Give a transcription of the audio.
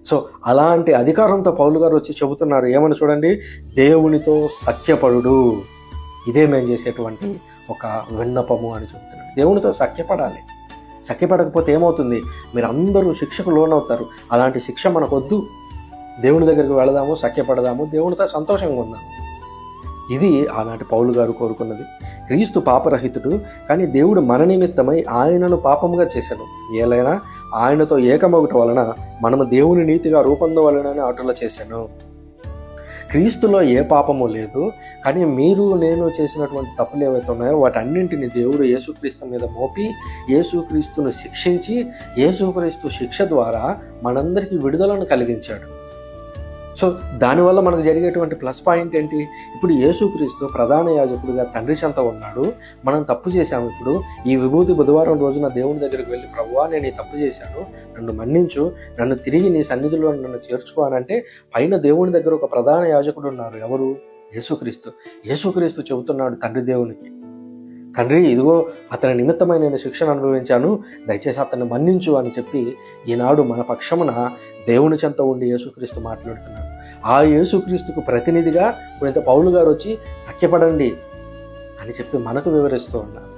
So అలాంటి అధికారంతో పౌలు గారు వచ్చి చెబుతున్నారు. ఏమని చూడండి, దేవునితో సఖ్యపడుడు, ఇదే మేము చేసేటువంటి ఒక విన్నపము అని చెబుతున్నాడు. దేవునితో సఖ్యపడాలి. సఖ్యపడకపోతే ఏమవుతుంది, మీరు అందరూ శిక్షకు లోనవుతారు. అలాంటి శిక్ష మనకొద్దు. దేవుని దగ్గరికి వెళదాము, సఖ్యపడదాము, దేవునితో సంతోషంగా ఉందాము. ఇది ఆనాటి పౌలు గారు కోరుకున్నది. క్రీస్తు పాపరహితుడు, కానీ దేవుడు మన నిమిత్తమై ఆయనను పాపముగా చేశాడు. ఏలైనా ఆయనతో ఏకమొగట వలన మనము దేవుని నీతిగా రూపొందవలనని అటులా చేశాను. క్రీస్తులో ఏ పాపము లేదు, కానీ మీరు నేను చేసినటువంటి తప్పులు ఏవైతే ఉన్నాయో వాటన్నింటిని దేవుడు యేసుక్రీస్తు మీద మోపి యేసుక్రీస్తును శిక్షించి యేసుక్రీస్తు శిక్ష ద్వారా మనందరికీ విడుదలను కలిగించాడు. సో దానివల్ల మనకు జరిగేటువంటి ప్లస్ పాయింట్ ఏంటి, ఇప్పుడు యేసుక్రీస్తు ప్రధాన యాజకుడిగా తండ్రి చెంత ఉన్నాడు. మనం తప్పు చేశాము. ఇప్పుడు ఈ విభూతి బుధవారం రోజున దేవుని దగ్గరికి వెళ్ళి, ప్రభువా నేను ఈ తప్పు చేశాను, నన్ను మన్నించు, నన్ను తిరిగి నీ సన్నిధిలో నన్ను చేర్చుకోవాలంటే పైన దేవుని దగ్గర ఒక ప్రధాన యాజకుడు ఉన్నారు. ఎవరు? యేసుక్రీస్తు. యేసుక్రీస్తు చెబుతున్నాడు తండ్రి దేవునికి, తండ్రి ఇదిగో అతని నిమిత్తమై నేను శిక్షను అనుభవించాను, దయచేసి అతన్ని మన్నించు అని చెప్పి ఈనాడు మన పక్షమున దేవుని చెంత ఉండి యేసుక్రీస్తు మాట్లాడుతున్నాడు. ఆ యేసుక్రీస్తుకు ప్రతినిధిగా ఇప్పుడు పౌలు గారు వచ్చి సఖ్యపడండి అని చెప్పి మనకు వివరిస్తూ ఉన్నారు.